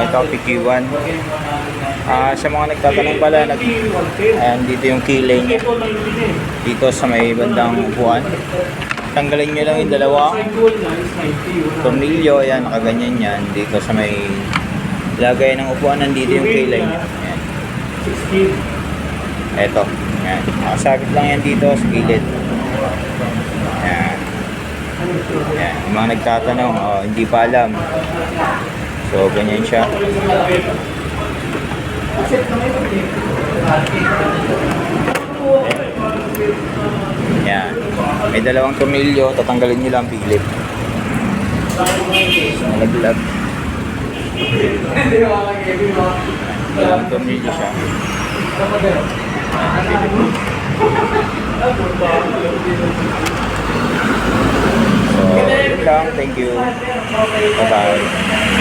Ito, PQ1. Sa mga nagtatanong pala, ayan, dito yung kilay niya. Dito sa may bandang upuan. Tanggalin nyo lang yung dalawang tornilyo. Ayan, nakaganyan yan. Dito sa may lagay ng upuan, nandito yung kilay niya. Ayan. Ito. Ayan. Nakasabit lang yan dito sa gilid. Ayan. Ayan. Yung mga nagtatanong, hindi pa alam. So, ganyan siya. Ayan. May dalawang tornilyo, tatanggalin nyo lang pilip. Nalaglag. Dalawang tornilyo siya. So, yun lang. Thank you. Bye-bye.